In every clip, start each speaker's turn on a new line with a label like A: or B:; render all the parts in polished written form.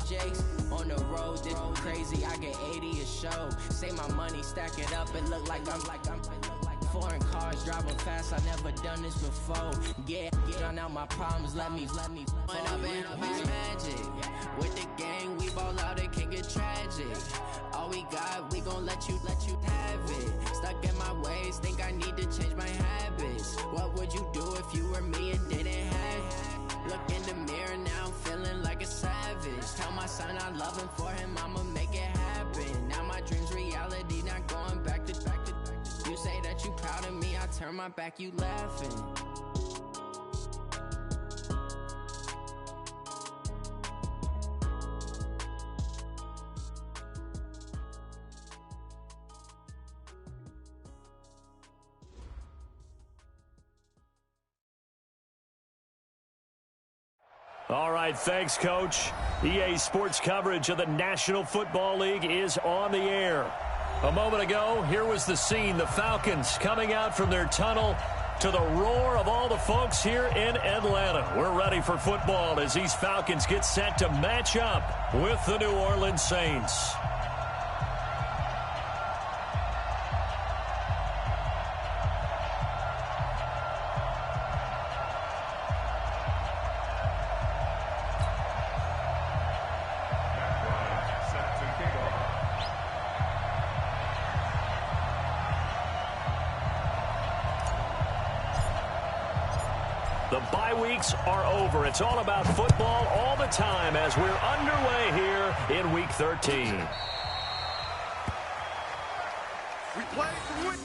A: Jakes on the road, this crazy. I get 80 a show. Say my money, stack it up, it look like I'm foreign cars driving fast. I never done this before. Get drown out my problems. Let me. When up and magic with the gang, we ball out. It can get tragic. All we got, we gon' let you have it. Stuck in my ways, think I need to change my habits. What would you do if you were me and didn't have it? Look in the mirror now, I'm feeling like a savage. Tell my son I love him, for him I'ma make it happen. Now my dream's reality, not going back to. You say that you proud of me, I turn my back, you laughing.
B: All right, thanks, Coach. EA Sports coverage of the National Football League is on the air. A moment ago, here was the scene. The Falcons coming out from their tunnel to the roar of all the folks here in Atlanta. We're ready for football as these Falcons get set to match up with the New Orleans Saints. The bye weeks are over. It's all about football all the time as we're underway here in Week 13.
C: We play to win.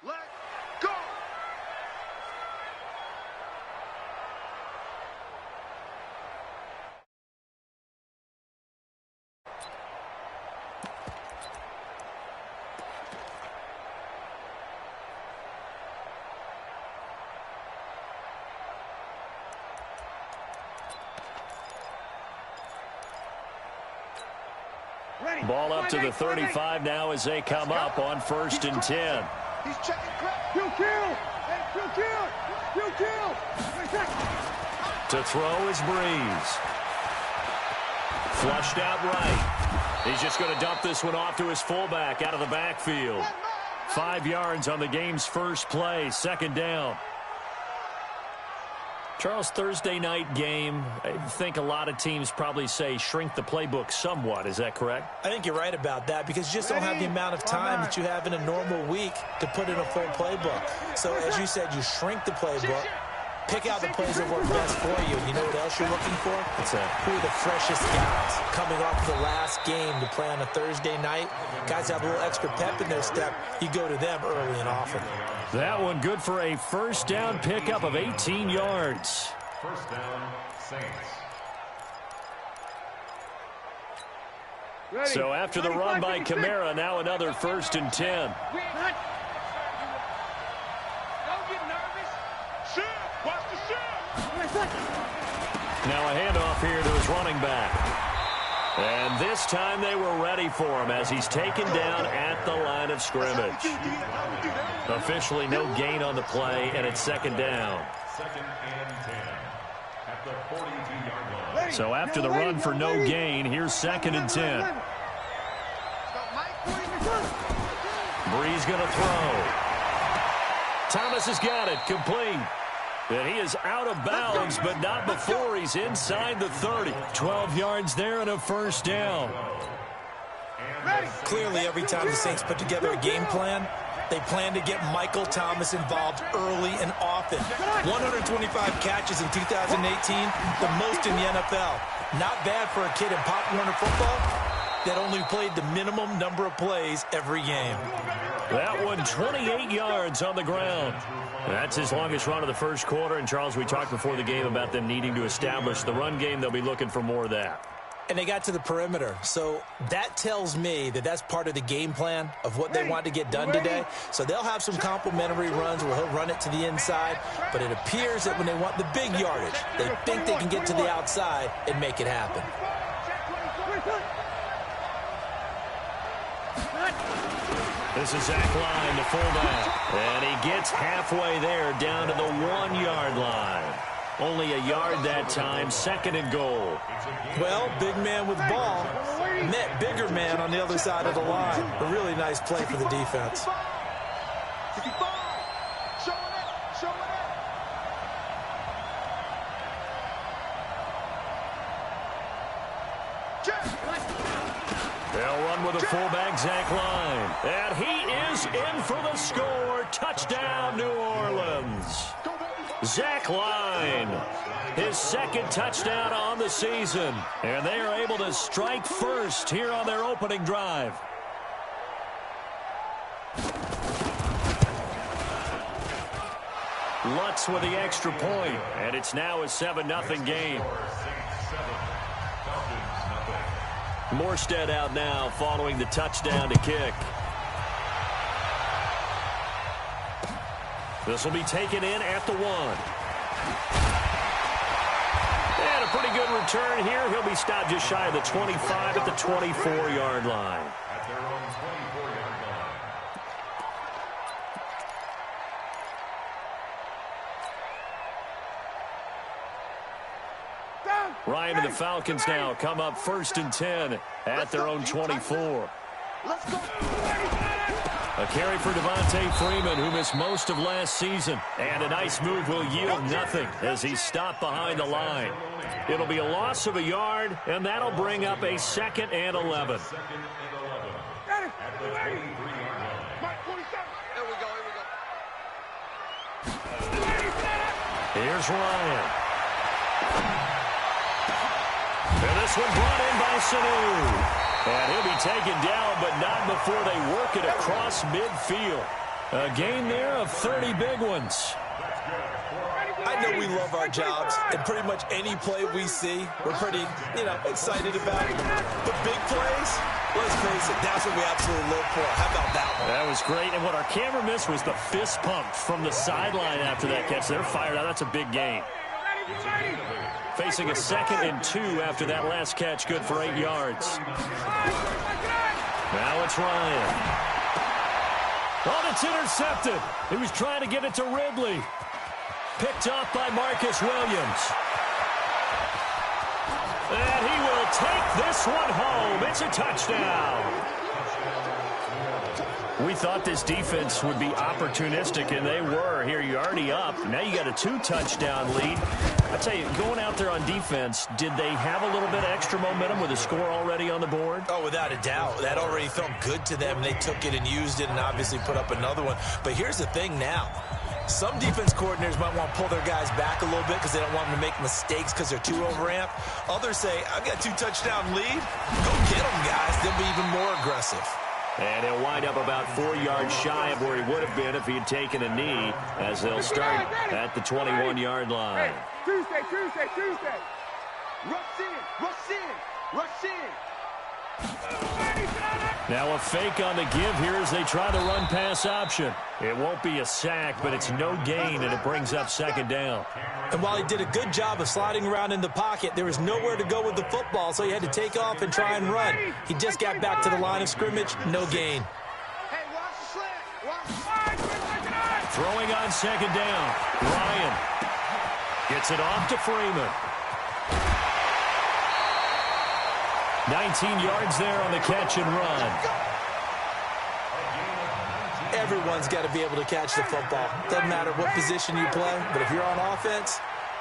C: Let's go!
D: Ready.
B: Ball up to the 35 now as they come up on 1st and 10.
D: He's checking crap. Q. Hey, Q.
B: To throw is Breeze. Flushed out right. He's just going to dump this one off to his fullback out of the backfield. 5 yards on the game's first play, second down. Charles, Thursday night game, I think a lot of teams probably say shrink the playbook somewhat. Is that correct?
D: I think you're right about that because you just don't have the amount of time that you have in a normal week to put in a full playbook. So as you said, you shrink the playbook, pick out the plays that work best for you. You know what else you're looking for?
B: What's that?
D: Who are the freshest guys coming off the last game to play on a Thursday night? Guys have a little extra pep in their step. You go to them early and often.
B: That one good for a first down pickup of 18 yards.
E: First down, Saints.
B: So after the run by Kamara, now another 1st and 10.
C: Don't get nervous. Shoot. Watch the shoot.
B: Now a handoff here to his running back. And this time they were ready for him as he's taken down at the line of scrimmage. Officially no gain on the play, and it's second down.
E: Second and 10 at the 42-yard line.
B: So after the run for no gain, here's 2nd and 10. Breeze going to throw. Thomas has got it, complete. And he is out of bounds, but not before he's inside the 30. 12 yards there and a first down.
D: Clearly, every time the Saints put together a game plan, they plan to get Michael Thomas involved early and often. 125 catches in 2018, the most in the NFL. Not bad for a kid in Pop Warner football that only played the minimum number of plays every game.
B: That one 28 yards on the ground. That's his longest run of the first quarter. And, Charles, we talked before the game about them needing to establish the run game. They'll be looking for more of that.
D: And they got to the perimeter. So that tells me that that's part of the game plan of what they want to get done today. So they'll have some complimentary runs where he'll run it to the inside. But it appears that when they want the big yardage, they think they can get to the outside and make it happen.
B: This is Zach Line, the fullback. And he gets halfway there down to the 1-yard line. Only a yard that time, 2nd and goal.
D: Well, big man with ball met bigger man on the other side of the line. A really nice play for the defense.
B: They'll run with the fullback, Zach Line. And he is in for the score. Touchdown, New Orleans. Zach Line, his 2nd touchdown on the season. And they are able to strike first here on their opening drive. Lutz with the extra point, and it's now a 7-0 game. Morstead out now following the touchdown to kick. This will be taken in at the 1. And a pretty good return here. He'll be stopped just shy of the 25 at the 24-yard line.
E: At their own 24-yard line.
B: Ryan and the Falcons now come up 1st and 10 at their own 24.
C: Let's go.
B: A carry for Devontae Freeman, who missed most of last season. And a nice move will yield nothing as he's stopped behind the line. It'll be a loss of a yard, and that'll bring up a 2nd and 11.
E: At the 23-yard line.
C: Here we go.
B: Here's Ryan. And this one brought in by Sanu. And he'll be taken down, but not before they work it across midfield. A gain there of 30 big ones.
D: I know we love our jobs, and pretty much any play we see, we're pretty, excited about it. But big plays, let's face it, that's what we absolutely live for. How about that one?
B: That was great, and what our camera missed was the fist pump from the sideline after that catch. They're fired out. That's a big gain. Facing a 2nd and 2 after that last catch, good for 8 yards. Now it's Ryan. Oh, it's intercepted. He was trying to get it to Ridley. Picked off by Marcus Williams. And he will take this one home. It's a touchdown. We thought this defense would be opportunistic, and they were. Here, you're already up. Now you got a 2-touchdown lead. I tell you, going out there on defense, did they have a little bit of extra momentum with a score already on the board?
D: Oh, without a doubt. That already felt good to them. They took it and used it and obviously put up another one. But here's the thing now. Some defense coordinators might want to pull their guys back a little bit because they don't want them to make mistakes because they're too overamped. Others say, I've got a 2-touchdown lead. Go get them, guys. They'll be even more aggressive.
B: And he'll wind up about 4 yards shy of where he would have been if he had taken a knee, as they'll start at the 21-yard line.
C: Tuesday. Rush in.
B: Now a fake on the give here as they try the run-pass option. It won't be a sack, but it's no gain, and it brings up second down.
D: And while he did a good job of sliding around in the pocket, there was nowhere to go with the football, so he had to take off and try and run. He just got back to the line of scrimmage, no gain.
B: Throwing on second down, Ryan gets it off to Freeman. 19 yards there on the catch and run.
D: Everyone's got to be able to catch the football. Doesn't matter what position you play, but if you're on offense,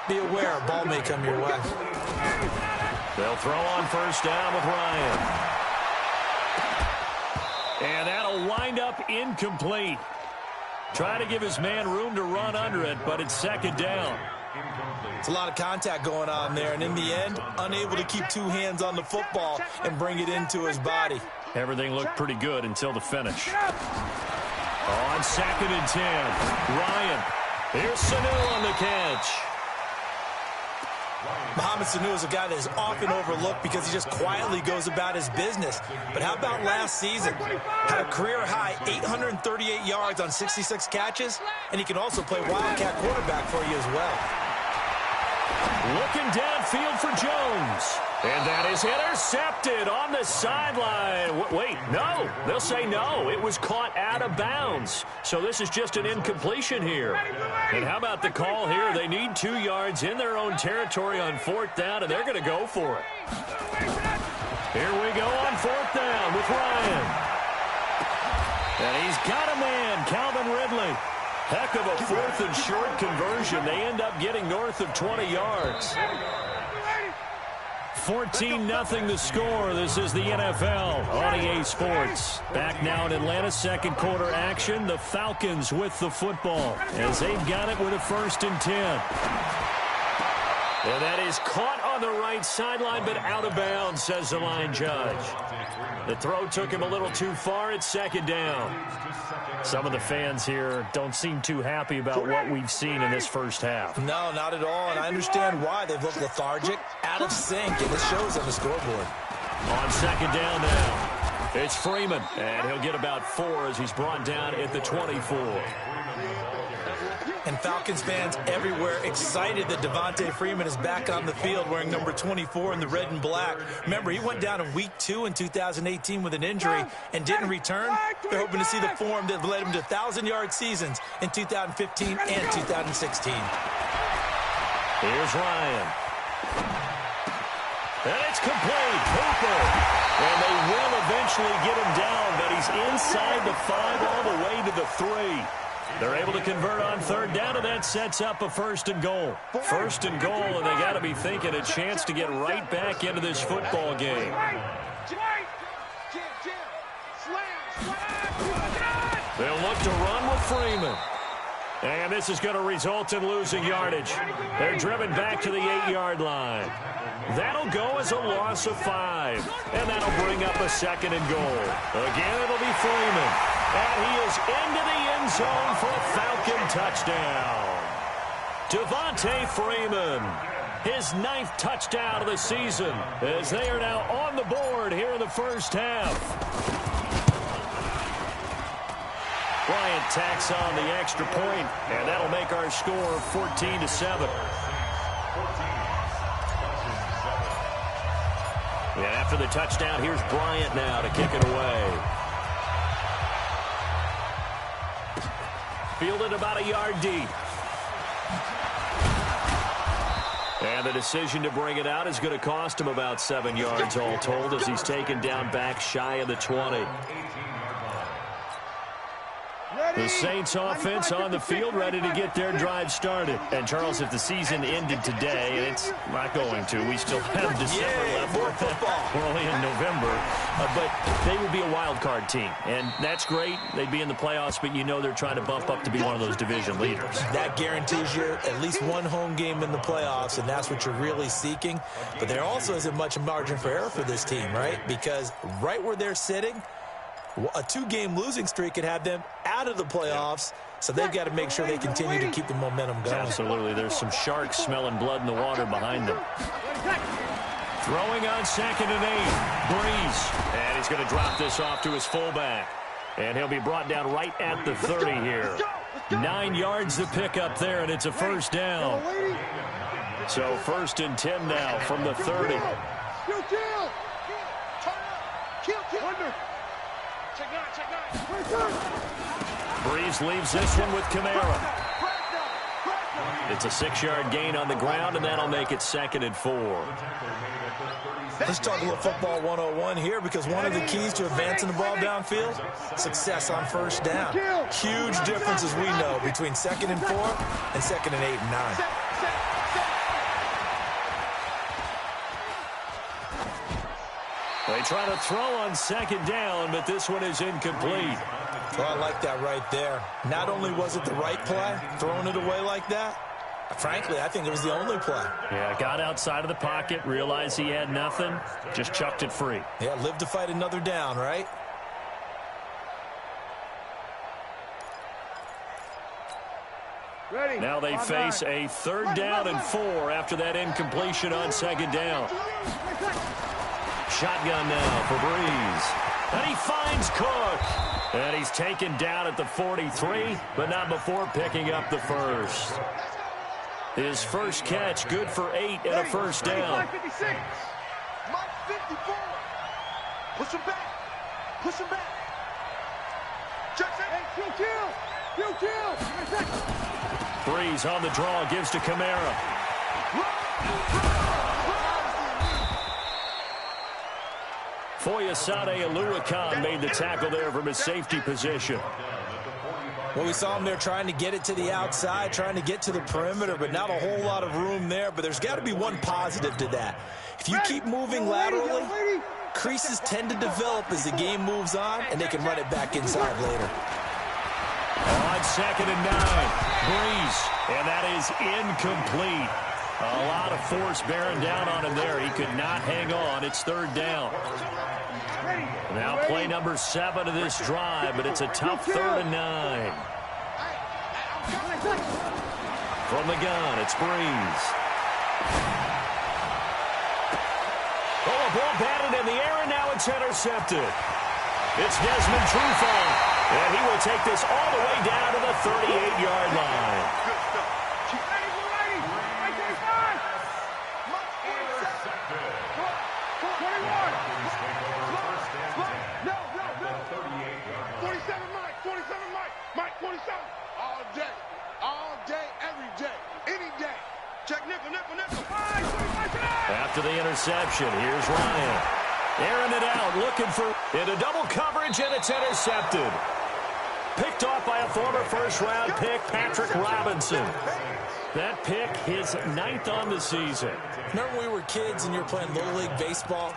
D: be aware a ball may come your way.
B: They'll throw on first down with Ryan. And that'll wind up incomplete. Trying to give his man room to run under it, but it's second down.
D: It's a lot of contact going on there, and in the end, unable to keep two hands on the football and bring it into his body.
B: Everything looked pretty good until the finish. On second and 10, Ryan. Here's Sanu on the catch.
D: Mohamed Sanu is a guy that is often overlooked because he just quietly goes about his business. But how about last season? Had a career-high 838 yards on 66 catches, and he can also play Wildcat quarterback for you as well.
B: Looking downfield for Jones. And that is intercepted on the sideline. Wait, no. They'll say no. It was caught out of bounds. So this is just an incompletion here. And how about the call here? They need 2 yards in their own territory on fourth down, and they're going to go for it. Here we go on fourth down with Ryan. And he's got a man, Calvin Ridley. Heck of a fourth and short conversion. They end up getting north of 20 yards. 14-0 the score. This is the NFL on EA Sports. Back now in Atlanta, second quarter action. The Falcons with the football as they've got it with a 1st and 10. And that is caught on the right sideline, but out of bounds, says the line judge. The throw took him a little too far. It's second down. Some of the fans here don't seem too happy about what we've seen in this first half.
D: No, not at all, and I understand why. They've looked lethargic, out of sync, and it shows on the scoreboard.
B: On second down now, it's Freeman, and he'll get about 4 as he's brought down at the 24.
D: And Falcons fans everywhere excited that Devontae Freeman is back on the field wearing number 24 in the red and black. Remember, he went down in week 2 in 2018 with an injury and didn't return. They're hoping to see the form that led him to 1,000-yard seasons in 2015 and 2016.
B: Here's Ryan. And it's complete. Cooper. And they will eventually get him down, but he's inside the 5 all the way to the 3. They're able to convert on third down, and that sets up a 1st and goal. 1st and goal, and they got to be thinking a chance to get right back into this football game. They'll look to run with Freeman. And this is going to result in losing yardage. They're driven back to the 8-yard line. That'll go as a loss of 5. And that'll bring up a 2nd and goal. Again, it'll be Freeman. And he is into the end zone for a Falcon touchdown. Devontae Freeman, his 9th touchdown of the season, as they are now on the board here in the first half. Bryant tacks on the extra point, and that'll make our score 14-7. And after the touchdown, here's Bryant now to kick it away. Fielded about a yard deep. And the the decision to bring it out is going to cost him about 7 yards all told as he's taken down back shy of the 20. The Saints offense on the field, ready to get their drive started. And, Charles, if the season ended today, and it's not going to, we still have December left. We're only in November. But they would be a wild card team. And that's great. They'd be in the playoffs, but you know they're trying to bump up to be one of those division leaders.
D: That guarantees you at least one home game in the playoffs, and that's what you're really seeking. But there also isn't much margin for error for this team, right? Because right where they're sitting, a 2-game losing streak could have them out of the playoffs, so they've got to make sure they continue to keep the momentum going.
B: Absolutely. There's some sharks smelling blood in the water behind them. Throwing on 2nd and 8. Breeze. And he's going to drop this off to his fullback. And he'll be brought down right at the 30 here. 9 yards to pick up there, and it's a first down. So 1st and 10 now from the 30. Breeze leaves this one with Kamara. It's a 6-yard gain on the ground, and that'll make it 2nd and 4.
D: Let's talk a little football 101 here, because one of the keys to advancing the ball downfield, success on first down. Huge difference, as we know, between 2nd and 4 and 2nd and 8 and 9.
B: They try to throw on 2nd down, but this one is incomplete.
D: Well, I like that right there. Not only was it the right play, throwing it away like that, frankly, I think it was the only play.
B: Yeah, got outside of the pocket, realized he had nothing, just chucked it free.
D: Yeah, live to fight another down, right?
C: Ready.
B: Now they face a 3rd down and 4 after that incompletion on 2nd down. Shotgun now for Breeze. And he finds Cook. And he's taken down at the 43, but not before picking up the first. His first catch, good for 8 and a first down.
C: 56. Mike 54. Push him back. Push him back. Jackson. Hey, kill.
B: Breeze on the draw, gives to Kamara. Foyesade Oluwakan made the tackle there from his safety position.
D: Well, we saw him there trying to get it to the outside, trying to get to the perimeter, but not a whole lot of room there. But there's got to be one positive to that. If you keep moving laterally, creases tend to develop as the game moves on, and they can run it back inside later.
B: On 2nd and 9, Breeze, and that is incomplete. A lot of force bearing down on him there. He could not hang on. It's 3rd down. Now play number 7 of this drive, but it's a tough 3rd and 9. From the gun, it's Breeze. Oh, a ball batted in the air, and now it's intercepted. It's Desmond Trufant, and he will take this all the way down to the 38-yard line. After the interception, here's Ryan. Airing it out, looking for into double coverage, and it's intercepted. Picked off by a former first-round pick, Patrick Robinson. That pick, his 9th on the season.
D: Remember when we were kids and you were playing Little League Baseball,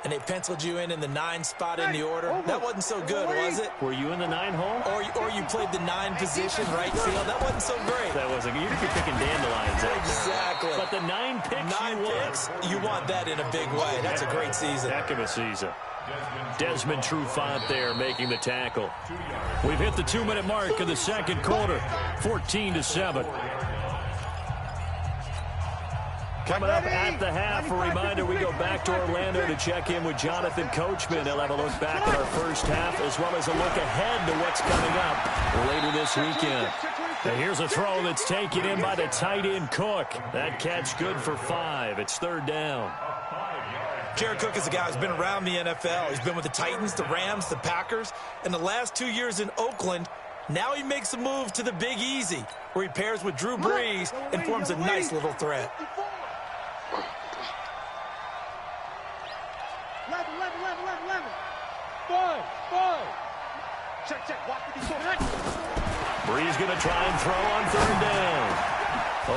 D: and they penciled you in the 9 spot in the order? That wasn't so good, was it?
B: Were you in the 9 hole?
D: Or you played the 9 position, right field? That wasn't so great.
B: That wasn't. You could be picking dandelions out
D: exactly.
B: There. But the 9 picks,
D: 9 picks, you want that in a big way. That's a great season.
B: Heck of a season. Desmond Trufant there making the tackle. We've hit the 2-minute mark of the 2nd quarter, 14-7. Coming up at the half, a reminder, we go back to Orlando to check in with Jonathan Coachman. He'll have a look back at our first half, as well as a look ahead to what's coming up later this weekend. And here's a throw that's taken in by the tight end Cook. That catch good for 5. It's 3rd down.
D: Jared Cook is a guy who's been around the NFL. He's been with the Titans, the Rams, the Packers, and the last 2 years in Oakland. Now he makes a move to the Big Easy, where he pairs with Drew Brees and forms a nice little threat.
C: Check. Watch what he's doing.
B: Brees going to try and throw on third down.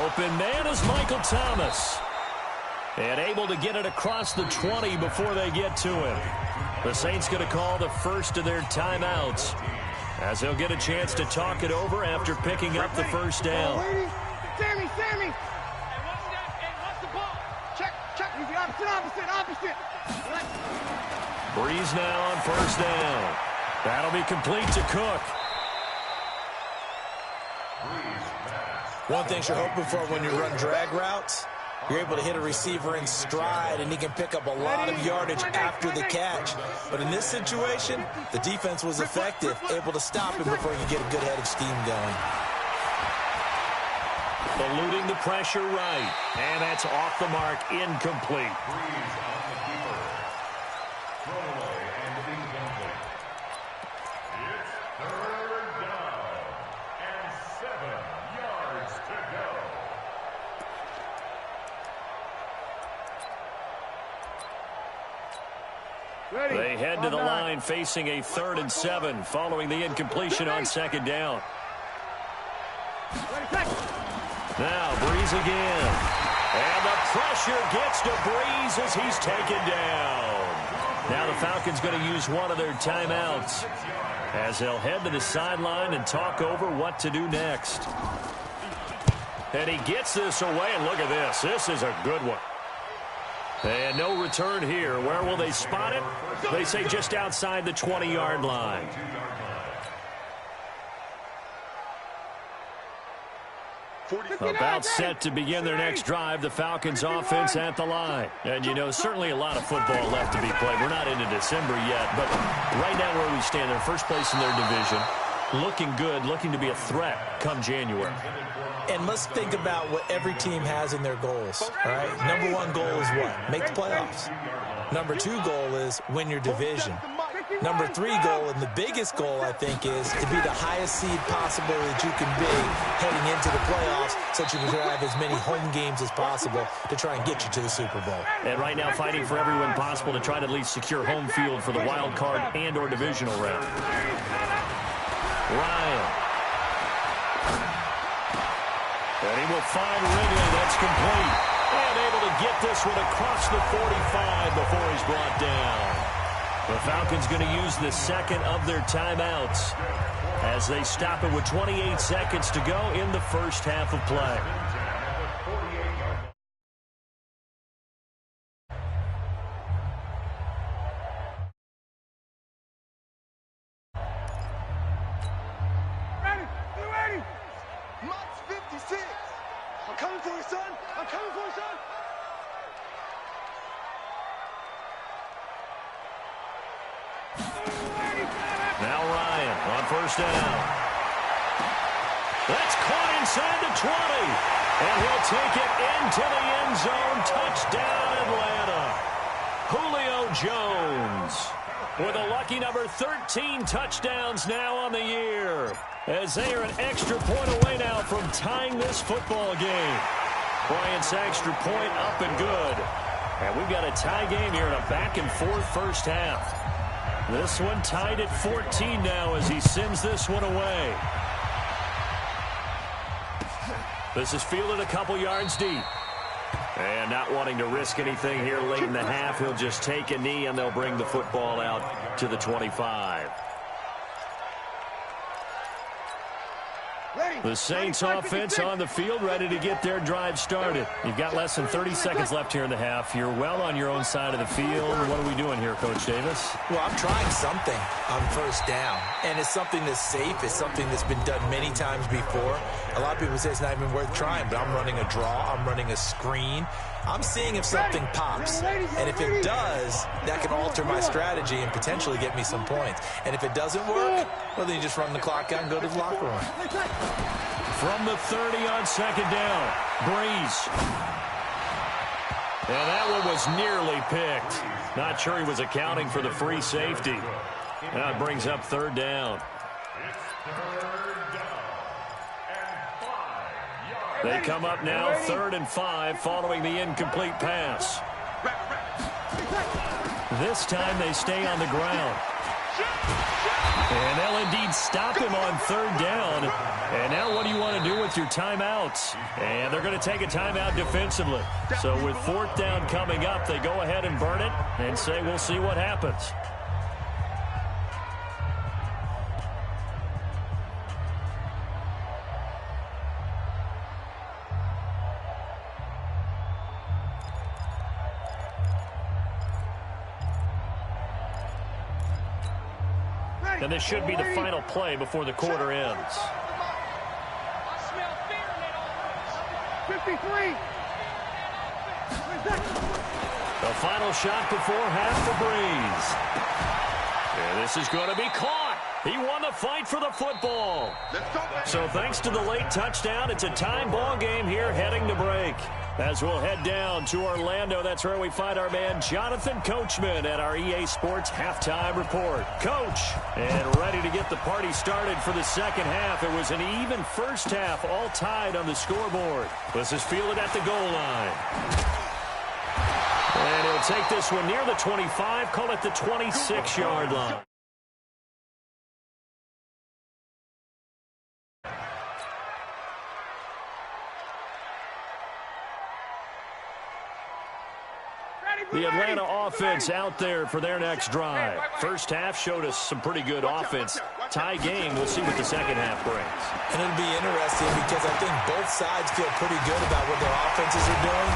B: Open man is Michael Thomas. And able to get it across the 20 before they get to him. The Saints going to call the first of their timeouts, as they'll get a chance to talk it over after picking up the first down.
C: Sammy! Hey, watch the ball. Check. Easy, opposite.
B: Brees now on first down. That'll be complete to Cook.
D: One thing you're hoping for when you run drag routes, you're able to hit a receiver in stride, and he can pick up a lot of yardage after the catch. But in this situation, the defense was effective, able to stop him before he could get a good head of steam going.
B: Eluding the pressure right. And that's off the mark, incomplete.
E: Brees on the keeper. Throwaway and incomplete. It's third down and 7 yards to go.
B: They head to the line facing a 3rd and 7 following the incompletion on second down. Now Brees again. And the pressure gets to Brees as he's taken down. Now the Falcons going to use one of their timeouts as they'll head to the sideline and talk over what to do next. And he gets this away, and look at this. This is a good one. And no return here. Where will they spot it? They say just outside the 20-yard line. About set to begin their next drive, the Falcons offense at the line. And, you know, certainly a lot of football left to be played. We're not into December yet, but right now where we stand, they're first place in their division, looking good, looking to be a threat come January.
D: And let's think about what every team has in their goals, all right? Number 1 goal is what? Make the playoffs. Number 2 goal is win your division. Number 3 goal, and the biggest goal, I think, is to be the highest seed possible that you can be heading into the playoffs so that you can have as many home games as possible to try and get you to the Super Bowl.
B: And right now fighting for every win possible to try to at least secure home field for the wild card and or divisional round. Ryan. And he will find Ridley. That's complete. And able to get this one across the 45 before he's brought down. The Falcons going to use the second of their timeouts as they stop it with 28 seconds to go in the first half of play.
C: Ready. March 56. I'm coming for you, son.
B: Now Ryan on first down. That's caught inside the 20. And he'll take it into the end zone. Touchdown, Atlanta. Julio Jones with a lucky number 13 touchdowns now on the year, as they are an extra point away now from tying this football game. Bryant's extra point up and good. And we've got a tie game here in a back-and-forth first half. This one tied at 14 now as he sends this one away. This is fielded a couple yards deep. And not wanting to risk anything here late in the half, he'll just take a knee and they'll bring the football out to the 25. The Saints offense on the field, ready to get their drive started. You've got less than 30 seconds left here in the half. You're well on your own side of the field. What are we doing here, Coach Davis?
D: Well, I'm trying something on first down, and it's something that's safe. It's something that's been done many times before. A lot of people say it's not even worth trying, but I'm running a draw. I'm running a screen. I'm seeing if something pops, and if it does, that can alter my strategy and potentially get me some points. And if it doesn't work, well, then you just run the clock out and go to the locker room.
B: From the 30 on second down, Brees. And that one was nearly picked. Not sure he was accounting for the free safety. Now it brings up third down. They come up now 3rd and 5 following the incomplete pass. This time they stay on the ground. And they'll indeed stop him on third down. And now what do you want to do with your timeouts? And they're going to take a timeout defensively. So with fourth down coming up, they go ahead and burn it and say we'll see what happens. And this should be the final play before the quarter ends.
C: 53.
B: The final shot before half the breeze. And this is going to be caught. He won the fight for the football. So thanks to the late touchdown, it's a tie ball game here heading to break. As we'll head down to Orlando, that's where we find our man Jonathan Coachman at our EA Sports Halftime Report. Coach, and ready to get the party started for the second half. It was an even first half, all tied on the scoreboard. This is fielded at the goal line. And he'll take this one near the 25, call it the 26-yard line. The Atlanta offense out there for their next drive. First half showed us some pretty good offense. Tie game, we'll see what the second half brings.
D: And it'll be interesting because I think both sides feel pretty good about what their offenses are doing.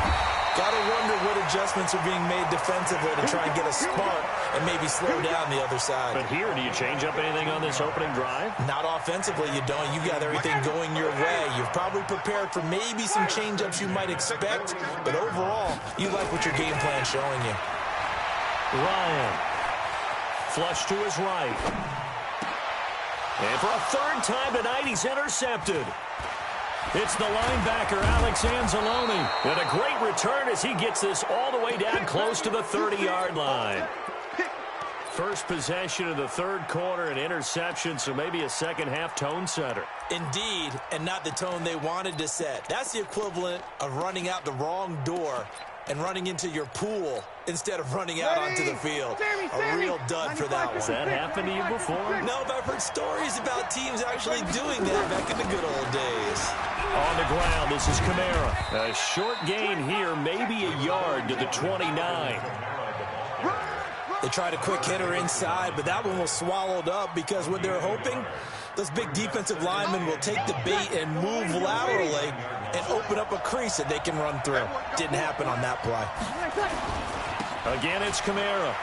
D: Got to wonder what adjustments are being made defensively to try and get a spark and maybe slow down the other side.
B: But here, do you change up anything on this opening drive?
D: Not offensively, you don't. You got everything going your way. You've probably prepared for maybe some change-ups you might expect, but overall, you like what your game plan's showing you.
B: Ryan. Flush to his right. And for a third time tonight, he's intercepted. It's the linebacker, Alex Anzalone. And a great return as he gets this all the way down close to the 30-yard line. First possession of the third quarter, an interception, so maybe a second-half tone setter.
D: Indeed, and not the tone they wanted to set. That's the equivalent of running out the wrong door and running into your pool instead of running out onto the field. A real dud for that one.
B: Has that happened to you before?
D: No, but I've heard stories about teams actually doing that back in the good old days.
B: On the ground, this is Kamara. A short gain here, maybe a yard to the 29.
D: They tried a quick hitter inside, but that one was swallowed up because what they're hoping, those big defensive linemen will take the bait and move laterally and open up a crease that they can run through. Didn't happen on that play.
B: Again, it's Kamara.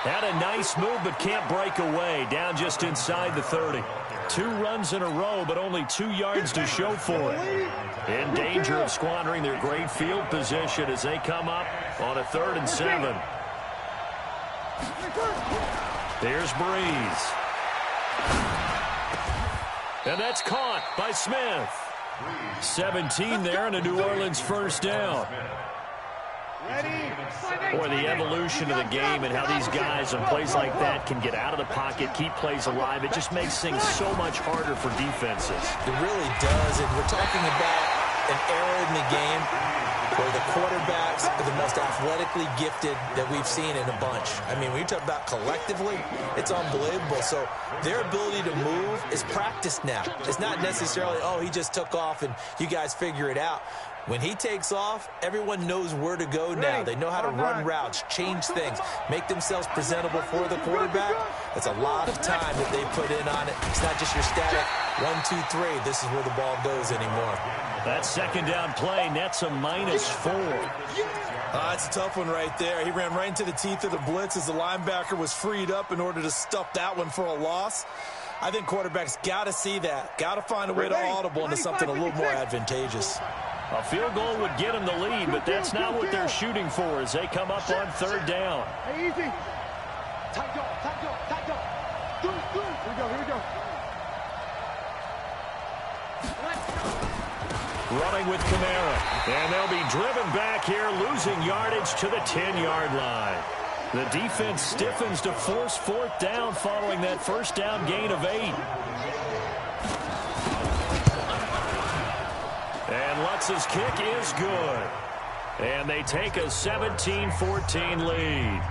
B: Had a nice move, but can't break away. Down just inside the 30. 2 runs in a row, but only 2 yards to show for it. In danger of squandering their great field position as they come up on a 3rd and 7. There's Breeze. And that's caught by Smith. 17 there and a New Orleans first down. Boy, the evolution of the game and how these guys on plays like that can get out of the pocket, keep plays alive, it just makes things so much harder for defenses.
D: It really does, and we're talking about an era in the game where the quarterbacks are the most athletically gifted that we've seen in a bunch. I mean, when you talk about collectively, it's unbelievable. So their ability to move is practiced now. It's not necessarily, oh, he just took off and you guys figure it out. When he takes off, everyone knows where to go now. They know how to run routes, change things, make themselves presentable for the quarterback. That's a lot of time that they put in on it. It's not just your static 1, 2, 3. This is where the ball goes anymore.
B: That second down play nets a -4.
D: That's a tough one right there. He ran right into the teeth of the blitz as the linebacker was freed up in order to stuff that one for a loss. I think quarterbacks got to see that. Got to find a way to audible into something a little more advantageous.
B: A field goal would get them the lead, but that's not what they're shooting for as they come up on 3rd down.
C: Hey, easy. Tight go. Do. Here we go.
B: Running with Kamara. And they'll be driven back here, losing yardage to the 10-yard line. The defense stiffens to force 4th down following that first down gain of 8. And Lutz's kick is good. And they take a 17-14 lead.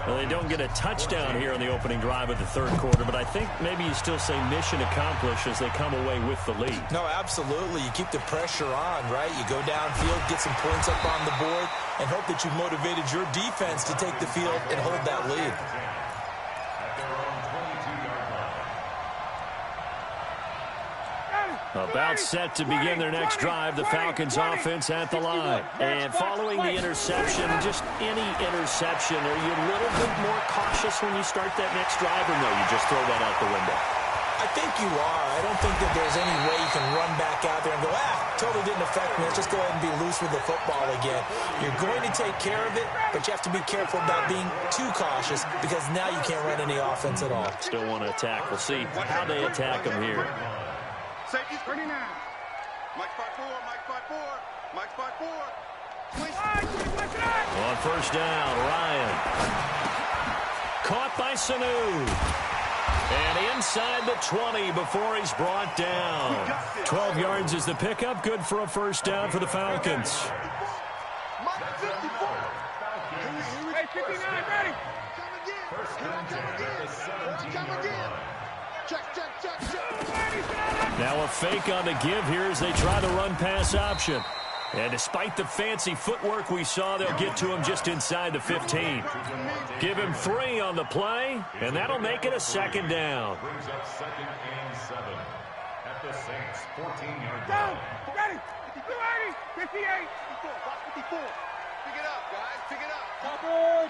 B: Well, they don't get a touchdown here on the opening drive of the third quarter, but I think maybe you still say mission accomplished as they come away with the lead.
D: No, absolutely. You keep the pressure on, right? You go downfield, get some points up on the board, and hope that you've motivated your defense to take the field and hold that lead.
B: About set to begin their next drive, the Falcons offense at the line. And following the interception, just any interception, are you a little bit more cautious when you start that next drive, or no, you just throw that out the window?
D: I think you are. I don't think that there's any way you can run back out there and go, totally didn't affect me. Let's just go ahead and be loose with the football again. You're going to take care of it, but you have to be careful about being too cautious because now you can't run any offense at all.
B: Still want to attack. We'll see how they attack them here.
C: Safety's 39. Mike 5-4, Mike 5-4, Mike 5-4.
B: On first down, Ryan. Caught by Sanu. And inside the 20 before he's brought down. 12 yards is the pickup. Good for a first down for the Falcons.
C: Mike 54. Hey, 59, ready. Come again. Check.
B: Now a fake on the give here as they try the run-pass option. And despite the fancy footwork we saw, they'll get to him just inside the 15. Give him 3 on the play, and that'll make it a second down.
E: Brings up 2nd and 7 at the Saints' 14-yard
C: Go.
E: line.
C: Ready. 58. 54. Pick it up, guys. Pick it up.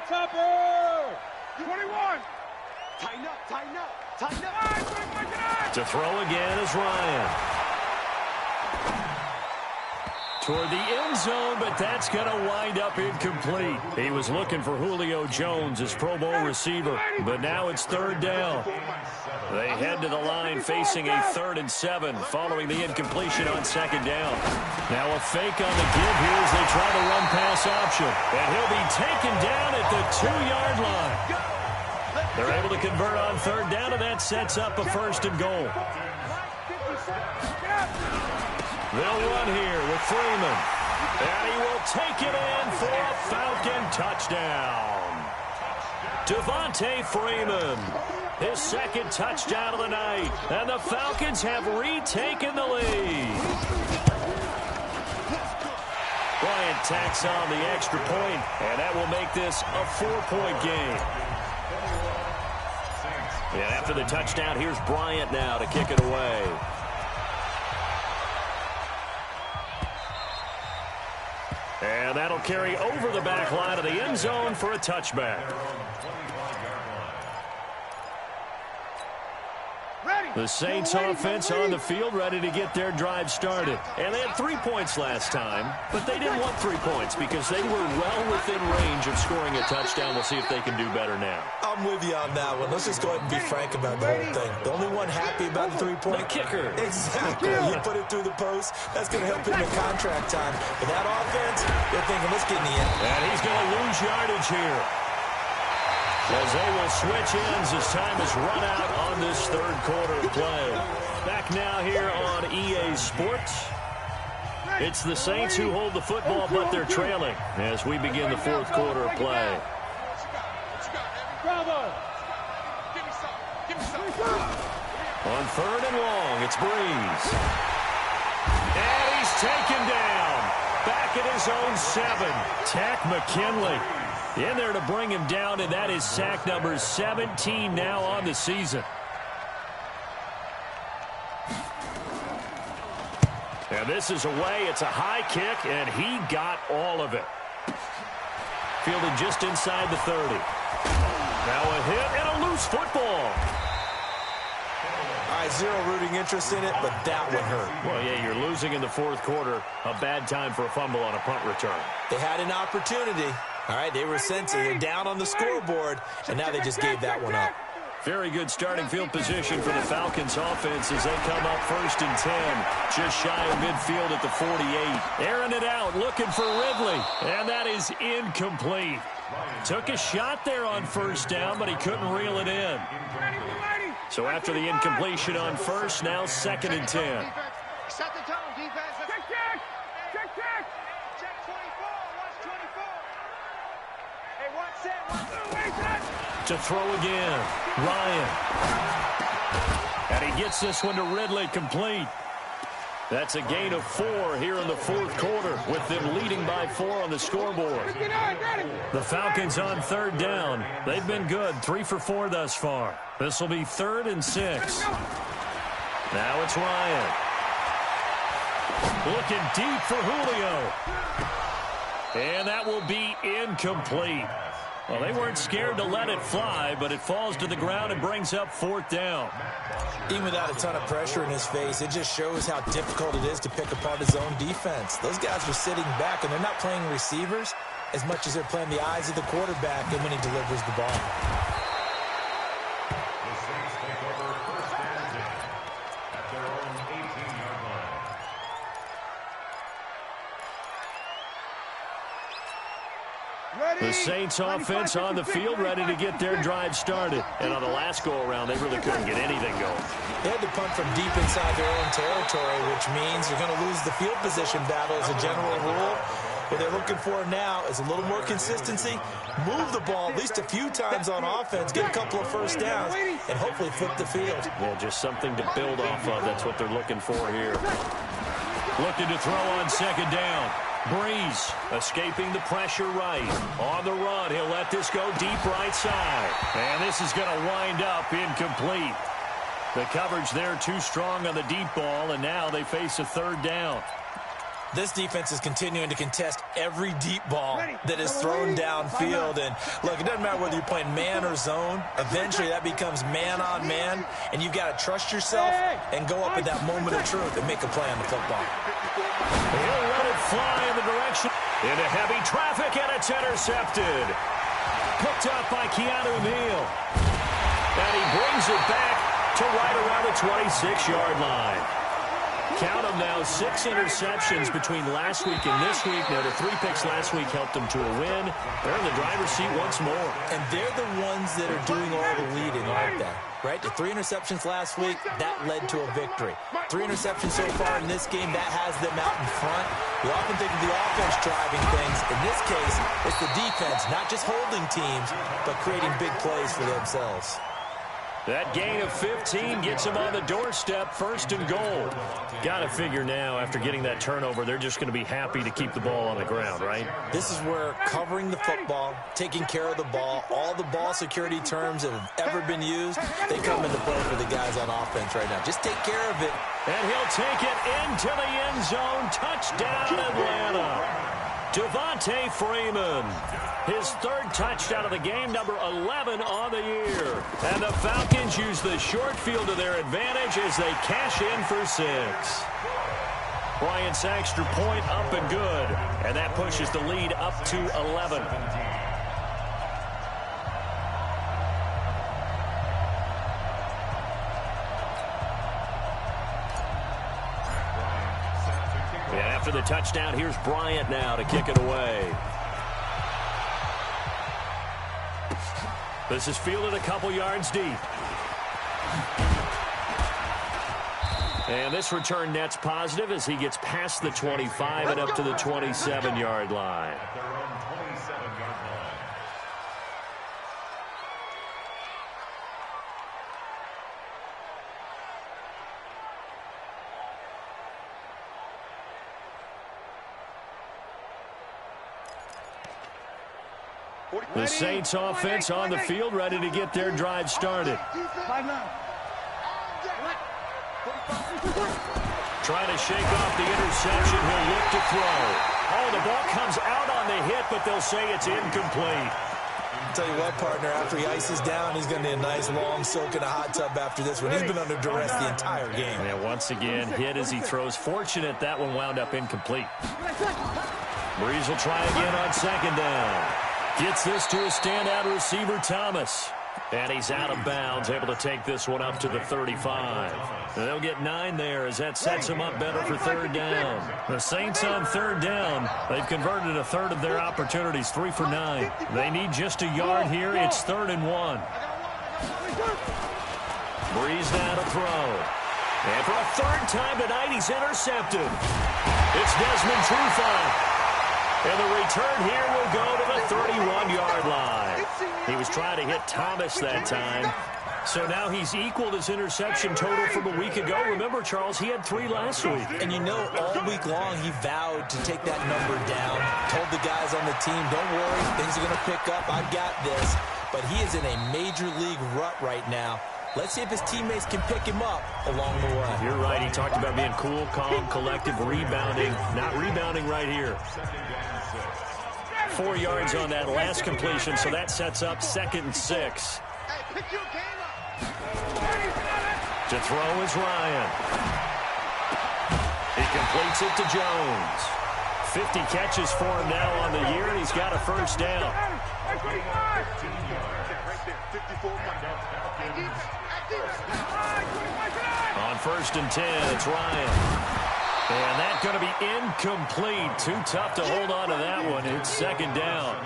C: Topper. 21. Tighten up.
B: To throw again is Ryan. Toward the end zone, but that's going to wind up incomplete. He was looking for Julio Jones, his Pro Bowl receiver, but now it's third down. They head to the line facing a 3rd and 7 following the incompletion on second down. Now a fake on the give here as they try the run-pass option. And he'll be taken down at the 2-yard line. They're able to convert on third down, and that sets up a 1st and goal. They'll run here with Freeman. And he will take it in for a Falcon touchdown. Devontae Freeman, his 2nd touchdown of the night. And the Falcons have retaken the lead. Bryant tacks on the extra point, and that will make this a 4-point game. And after the touchdown, here's Bryant now to kick it away. And that'll carry over the back line of the end zone for a touchback. The Saints offense on the field ready to get their drive started. And they had 3 points last time, but they didn't want 3 points because they were well within range of scoring a touchdown. We'll see if they can do better now.
D: I'm with you on that one. Let's just go ahead and be frank about the whole thing. The only one happy about the 3-point.
B: The kicker.
D: Exactly. You put it through the post. That's going to help him in contract time. But that offense, they're thinking, let's get in the end.
B: And he's going to lose yardage here, as they will switch ends as time is run out on this third quarter of play. Back now here on EA Sports. It's the Saints who hold the football, but they're trailing as we begin the fourth quarter of play. On 3rd and long, it's Breeze. And he's taken down. Back at his own 7. Tack McKinley in there to bring him down, and that is sack number 17 now on the season. And this is away. It's a high kick, and he got all of it. Fielded just inside the 30. Now a hit and a loose football.
D: All right, zero rooting interest in it, but that one hurt.
B: Well, yeah, you're losing in the fourth quarter. A bad time for a fumble on a punt return.
D: They had an opportunity. All right, they were sensing it down on the scoreboard, and now they just gave that one up.
B: Very good starting field position for the Falcons offense as they come up 1st and 10. Just shy of midfield at the 48. Airing it out, looking for Ridley. And that is incomplete. Took a shot there on first down, but he couldn't reel it in. So after the incompletion on first, now 2nd and 10.
C: Set the tone, defense. Check. Check 24. Watch 24.
B: To throw again, Ryan. And he gets this one to Ridley, complete. That's a gain of 4 here in the fourth quarter, with them leading by 4 on the scoreboard. The Falcons on third down. They've been good, 3 for 4 thus far. This will be 3rd and 6. Now it's Ryan. Looking deep for Julio. And that will be incomplete. Well, they weren't scared to let it fly, but it falls to the ground and brings up 4th down.
D: Even without a ton of pressure in his face, it just shows how difficult it is to pick apart his own defense. Those guys are sitting back, and they're not playing receivers as much as they're playing the eyes of the quarterback and when he delivers the ball.
E: The Saints take over 1st and 10 at their own 18-yard line.
B: The Saints offense on the field, ready to get their drive started. And on the last go-around, they really couldn't get anything going.
D: They had to punt from deep inside their own territory, which means you're going to lose the field position battle as a general rule. What they're looking for now is a little more consistency, move the ball at least a few times on offense, get a couple of first downs, and hopefully flip the field.
B: Yeah, just something to build off of. That's what they're looking for here. Looking to throw on 2nd down. Breeze escaping the pressure right. On the run, he'll let this go deep right side. And this is going to wind up incomplete. The coverage there too strong on the deep ball, and now they face a 3rd down.
D: This defense is continuing to contest every deep ball that is thrown downfield. And, look, it doesn't matter whether you're playing man or zone. Eventually, that becomes man-on-man, and you've got to trust yourself and go up at that moment of truth and make a play on the football.
B: He'll let it fly in the direction. Into heavy traffic, and it's intercepted. Picked up by Keanu Neal. And he brings it back to right around the 26-yard line. Count them now, 6 interceptions between last week and this week. Now, the 3 picks last week helped them to a win. They're in the driver's seat once more.
D: And they're the ones that are doing all the leading, aren't they? Right? The 3 interceptions last week, that led to a victory. 3 interceptions so far in this game, that has them out in front. We often think of the offense driving things. In this case, it's the defense, not just holding teams, but creating big plays for themselves.
B: That gain of 15 gets them on the doorstep, 1st and goal. Got to figure now, after getting that turnover, they're just going to be happy to keep the ball on the ground, right?
D: This is where covering the football, taking care of the ball, all the ball security terms that have ever been used, they come into play for the guys on offense right now. Just take care of it.
B: And he'll take it into the end zone. Touchdown, Atlanta. Devontae Freeman. His 3rd touchdown of the game, number 11 on the year. And the Falcons use the short field to their advantage as they cash in for 6. Bryant's extra point up and good. And that pushes the lead up to 11. And after the touchdown, here's Bryant now to kick it away. This is fielded a couple yards deep. And this return net's positive as he gets past the 25 and up to the 27-yard line.
E: At their own 27-yard line.
B: The Saints offense on the field, ready to get their drive started. Trying to shake off the interception. He'll look to throw. Oh, the ball comes out on the hit, but they'll say it's incomplete.
D: I'll tell you what, partner, after he ices down, he's going to need a nice long soak in a hot tub after this one. He's been under duress the entire game.
B: And once again, hit as he throws. Fortunate that one wound up incomplete. Breeze will try again on 2nd down. Gets this to a standout receiver, Thomas. And he's out of bounds, able to take this one up to the 35. And they'll get 9 there as that sets them up better for 3rd down. The Saints on 3rd down. They've converted a 1/3 of their opportunities, 3 for 9. They need just a yard here. It's 3rd and 1. Breeze now to throw. And for a 3rd time tonight, he's intercepted. It's Desmond Trufant. And the return here will go to the 31-yard line. He was trying to hit Thomas that time. So now he's equaled his interception total from a week ago. Remember, Charles, he had 3 last week.
D: And you know, all week long he vowed to take that number down. Told the guys on the team, don't worry, things are going to pick up. I've got this. But he is in a major league rut right now. Let's see if his teammates can pick him up along the way.
B: You're right. He talked about being cool, calm, collective, rebounding. Not rebounding right here. 4 yards on that last completion, so that sets up 2nd and 6. To throw is Ryan. He completes it to Jones. 50 catches for him now on the year, and he's got a first down. On 1st and 10, it's Ryan. And that's going to be incomplete. Too tough to hold on to that one. It's 2nd down.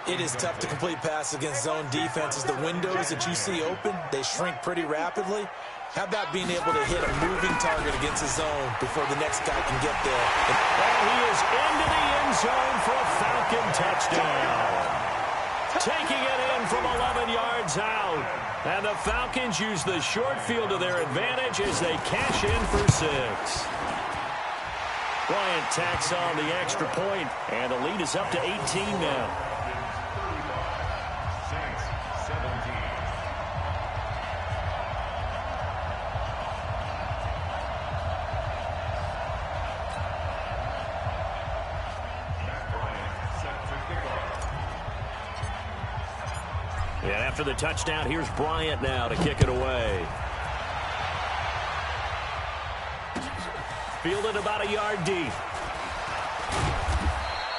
D: It is tough to complete passes against zone defenses. The windows that you see open, they shrink pretty rapidly. How about being able to hit a moving target against a zone before the next guy can get there?
B: And he is into the end zone for a Falcon touchdown. Taking it in from 11 yards out. And the Falcons use the short field to their advantage as they cash in for 6. Bryant tacks on the extra point, and the lead is up to 18 now. And after the touchdown, here's Bryant now to kick it away. Fielded about a yard deep.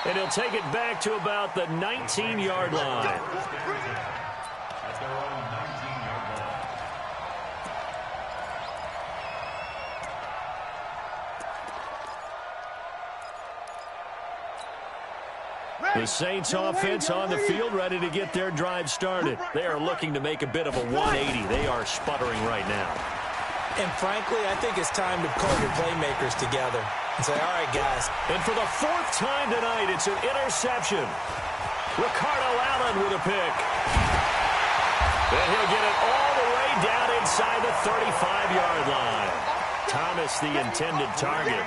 B: And he'll take it back to about the 19-yard line.
E: At their own 19-yard line.
B: The Saints offense on the field, ready to get their drive started. They are looking to make a bit of a 180. They are sputtering right now.
D: And frankly, I think it's time to call your playmakers together and say, all right, guys.
B: And for the 4th time tonight, it's an interception. Ricardo Allen with a pick. And he'll get it all the way down inside the 35-yard line. Thomas, the intended target.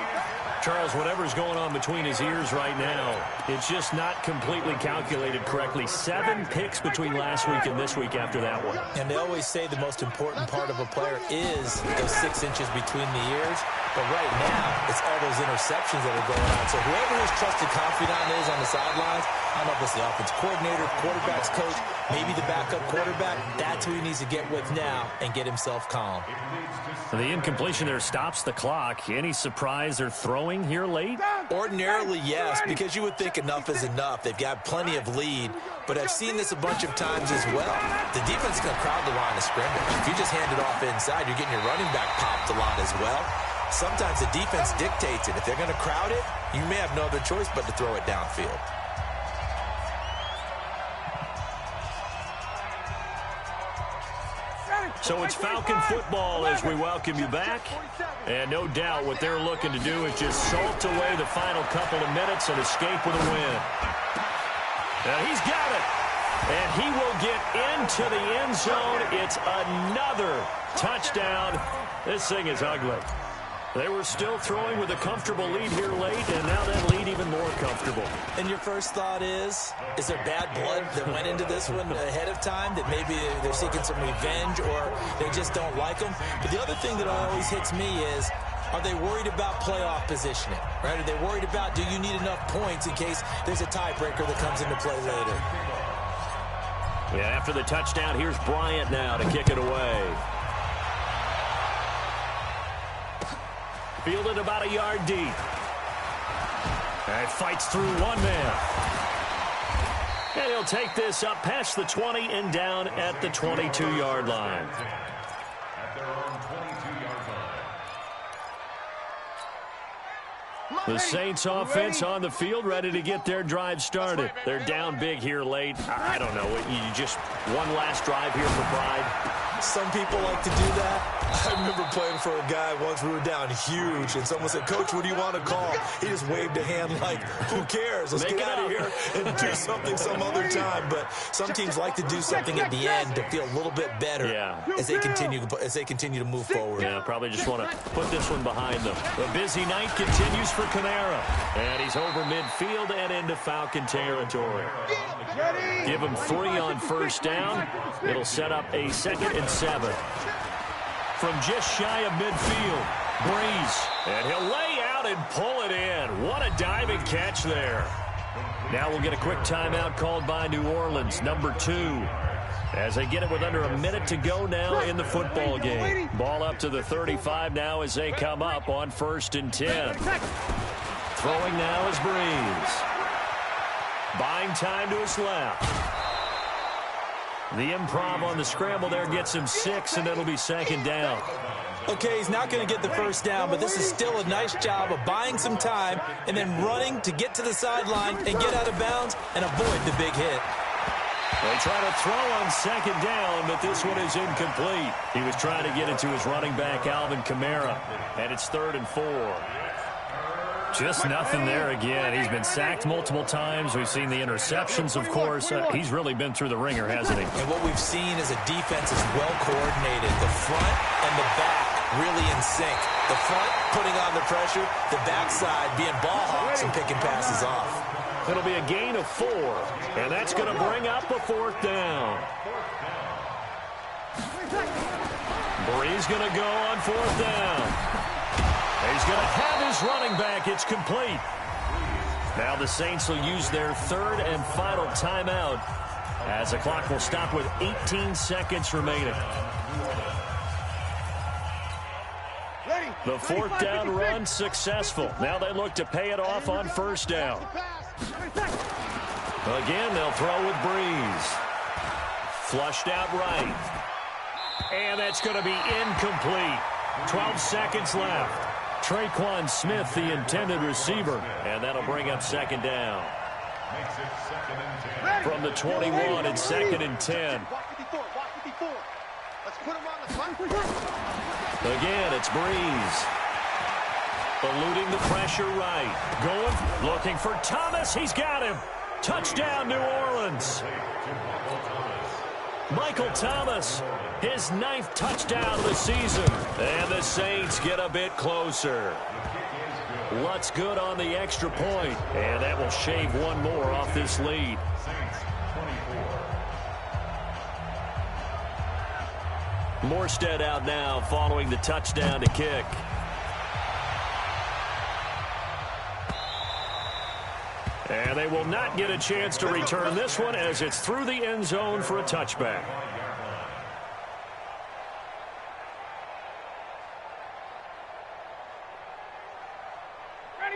B: Charles, whatever's going on between his ears right now, it's just not completely calculated correctly. 7 picks between last week and this week after that one.
D: And they always say the most important part of a player is those 6 inches between the ears. But right now, it's all those interceptions that are going on. So whoever his trusted confidant is on the sidelines, I don't know if it's the offense coordinator, quarterback's coach, maybe the backup quarterback, that's who he needs to get with now and get himself calm.
B: The incompletion there stops the clock. Any surprise they're throwing here late?
D: Ordinarily, yes, because you would think enough is enough. They've got plenty of lead, but I've seen this a bunch of times as well. The defense is going to crowd the line of scrimmage. If you just hand it off inside, you're getting your running back popped a lot as well. Sometimes the defense dictates it. If they're going to crowd it, you may have no other choice but to throw it downfield.
B: So it's Falcon football as we welcome you back. And no doubt what they're looking to do is just salt away the final couple of minutes and escape with a win. Now he's got it. And he will get into the end zone. It's another touchdown. This thing is ugly. They were still throwing with a comfortable lead here late, and now that lead even more comfortable.
D: And your first thought is there bad blood that went into this one ahead of time, that maybe they're seeking some revenge or they just don't like them? But the other thing that always hits me is, are they worried about playoff positioning? Right? Are they worried about, do you need enough points in case there's a tiebreaker that comes into play later?
B: Yeah, after the touchdown, here's Bryant now to kick it away. Fielded about a yard deep. And fights through one man. And he'll take this up past the 20 and down at the 22-yard line.
E: At their own 22-yard line.
B: The Saints offense on the field, ready to get their drive started. They're down big here late. I don't know. You just one last drive here for pride.
D: Some people like to do that. I remember playing for a guy once. We were down huge, and someone said, "Coach, what do you want to call?" He just waved a hand like, "Who cares? Let's get out of here and do something some other time." But some teams like to do something at the end to feel a little bit better as they continue to move forward.
B: Yeah, probably just want to put this one behind them. The busy night continues for Kamara, and he's over midfield and into Falcon territory. Give him 3 on first down. It'll set up a 2nd and 7. From just shy of midfield, Breeze. And he'll lay out and pull it in. What a diving catch there. Now we'll get a quick timeout called by New Orleans, number 2. As they get it with under a minute to go now in the football game. Ball up to the 35 now as they come up on 1st and 10. Throwing now is Breeze. Buying time to his left. The improv on the scramble there gets him 6, and it'll be 2nd down.
D: Okay, he's not going to get the first down, but this is still a nice job of buying some time and then running to get to the sideline and get out of bounds and avoid the big hit.
B: They try to throw on 2nd down, but this one is incomplete. He was trying to get it to his running back, Alvin Kamara, and it's 3rd and 4. Just nothing there again. He's been sacked multiple times. We've seen the interceptions, of course. He's really been through the ringer, hasn't he?
D: And what we've seen is a defense is well coordinated. The front and the back really in sync. The front putting on the pressure, the backside being ball hawks and picking passes off.
B: It'll be a gain of 4, and that's going to bring up a 4th down. Breeze going to go on 4th down. He's going to have his running back. It's complete. Now the Saints will use their 3rd and final timeout as the clock will stop with 18 seconds remaining. The 4th down run successful. Now they look to pay it off on 1st down. Again, they'll throw with Breeze. Flushed out right. And that's going to be incomplete. 12 seconds left. Traquan Smith, the intended receiver, and that'll bring up 2nd down. From the 21, it's 2nd and 10. Again, it's Breeze. Eluding the pressure right. Going, looking for Thomas. He's got him. Touchdown, New Orleans. Michael Thomas, his 9th touchdown of the season. And the Saints get a bit closer. What's good on the extra point? And that will shave one more off this lead. Morstead out now following the touchdown to kick. And they will not get a chance to return this one as it's through the end zone for a touchback.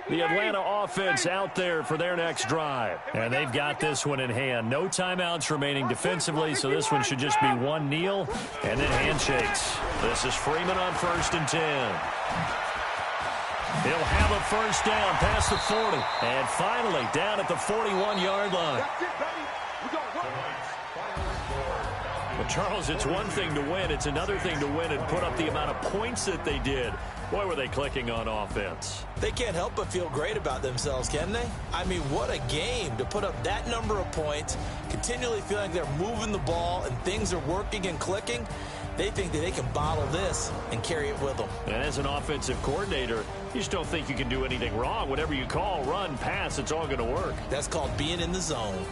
B: The Atlanta offense out there for their next drive. And they've got this one in hand. No timeouts remaining defensively, so this one should just be one kneel and then handshakes. This is Freeman on 1st and 10. He'll have a first down past the 40. And finally down at the 41-yard line. Well, Charles, it's one thing to win. It's another thing to win and put up the amount of points that they did. Boy, were they clicking on offense.
D: They can't help but feel great about themselves, can they? I mean, what a game to put up that number of points, continually feeling like they're moving the ball and things are working and clicking. They think that they can bottle this and carry it with them.
B: And as an offensive coordinator, you just don't think you can do anything wrong. Whatever you call, run, pass, it's all going to work.
D: That's called being in the zone.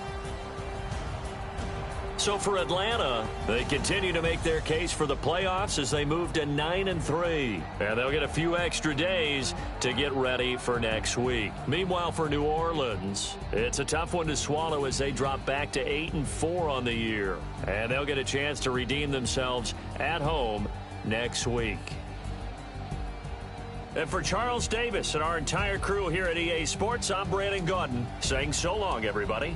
B: So for Atlanta, they continue to make their case for the playoffs as they move to 9-3. And they'll get a few extra days to get ready for next week. Meanwhile, for New Orleans, it's a tough one to swallow as they drop back to 8-4 on the year. And they'll get a chance to redeem themselves at home next week. And for Charles Davis and our entire crew here at EA Sports, I'm Brandon Gaudin saying so long, everybody.